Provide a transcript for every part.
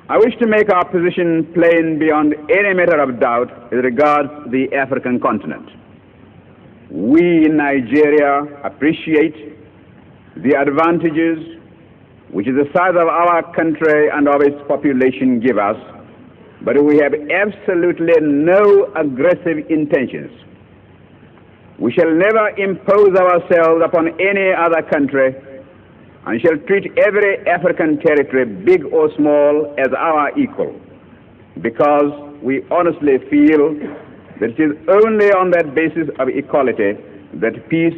I wish to make our position plain beyond any matter of doubt as regards the African continent. We in Nigeria appreciate the advantages which the size of our country and of its population give us, but we have absolutely no aggressive intentions. We shall never impose ourselves upon any other country and shall treat every African territory, big or small, as our equal, because we honestly feel that it is only on that basis of equality that peace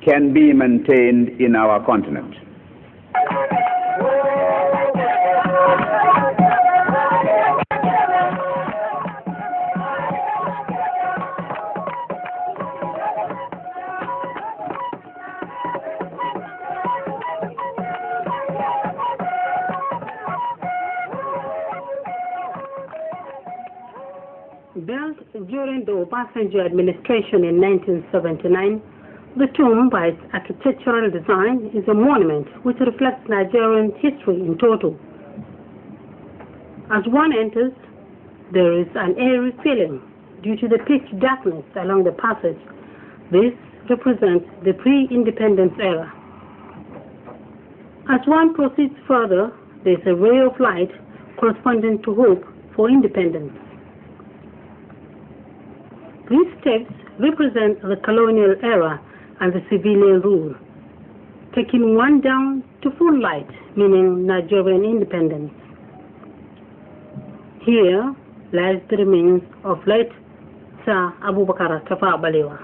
can be maintained in our continent. Built during the Obasanjo administration in 1979, the tomb, by its architectural design, is a monument which reflects Nigerian history in total. As one enters, there is an eerie feeling due to the pitch darkness along the passage. This represents the pre-independence era. As one proceeds further, there is a ray of light corresponding to hope for independence. These steps represent the colonial era and the civilian rule, taking one down to full light, meaning Nigerian independence. Here lies the remains of late Sir Abubakar balewa.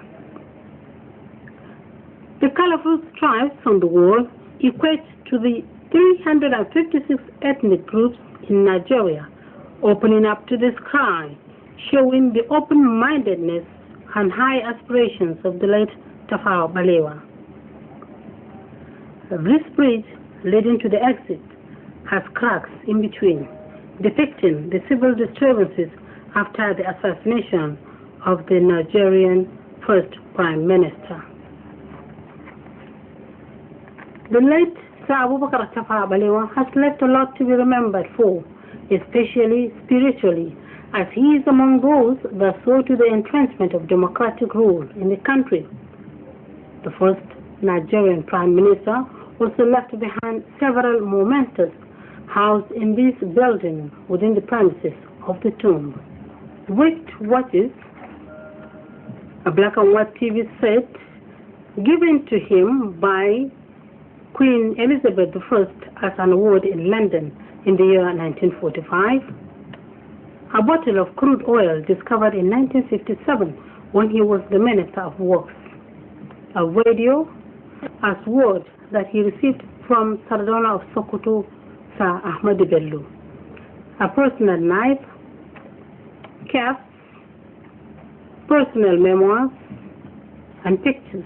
The colorful stripes on the wall equate to the 356 ethnic groups in Nigeria, opening up to the sky, showing the open-mindedness and high aspirations of the late Tafawa Balewa. This bridge leading to the exit has cracks in between, depicting the civil disturbances after the assassination of the Nigerian first Prime Minister. The late Sir Abubakar Tafawa Balewa has left a lot to be remembered for, especially spiritually, as he is among those that saw to the entrenchment of democratic rule in the country. The first Nigerian Prime Minister also left behind several mementos housed in this building within the premises of the tomb. With watches, a black and white TV set given to him by Queen Elizabeth I as an award in London in the year 1945, a bottle of crude oil discovered in 1957 when he was the Minister of Works, a radio, a sword that he received from Sardona of Sokoto, Sir Ahmad Bello, a personal knife, caps, personal memoirs, and pictures.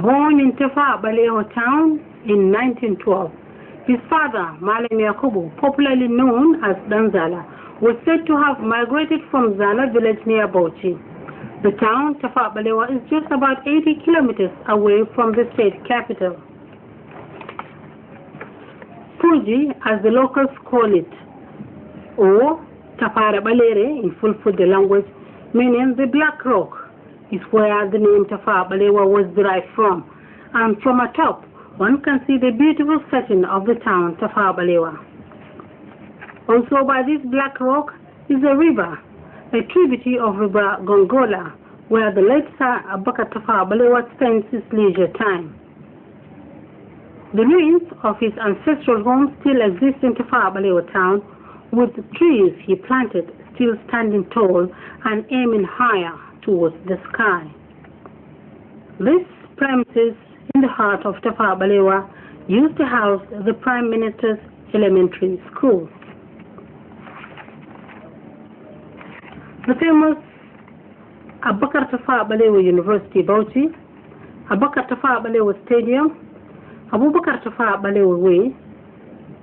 Born in Tafawa Balewa town in 1912, his father, Malam Yakubu, popularly known as Danzala, was said to have migrated from Zala village near Bauchi. The town, Tafawa Balewa, is just about 80 kilometers away from the state capital. Fuji, as the locals call it, or Tafara Balere in Fulfulde language, meaning the Black Rock, is where the name Tafawa Balewa was derived from, and from atop one can see the beautiful setting of the town Tafawa Balewa. Also by this Black Rock is a river, a tributary of River Gongola, where the late Sir Abubakar Tafawa Balewa spends his leisure time. The ruins of his ancestral home still exist in Tafawa Balewa town, with trees he planted still standing tall and aiming higher towards the sky. This premises in the heart of Tafawa Balewa used to house the Prime Minister's elementary school. The famous Abubakar Tafawa Balewa University, Bauchi, Abubakar Tafawa Balewa Stadium, Abubakar Tafawa Balewa Way,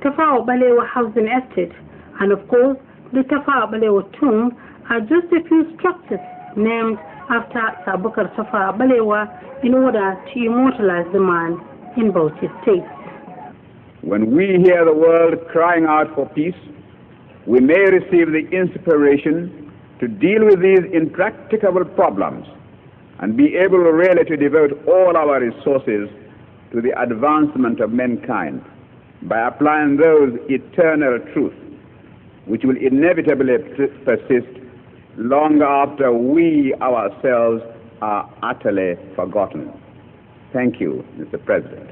Tafawa Balewa Housing Estate, and of course, the Tafawa Balewa Tomb are just a few structures named after Abubakar Tafawa Balewa in order to immortalize the man in Bauchi State. When we hear the world crying out for peace, we may receive the inspiration to deal with these intractable problems and be able really to devote all our resources to the advancement of mankind by applying those eternal truths which will inevitably persist long after we ourselves are utterly forgotten. Thank you, Mr. President.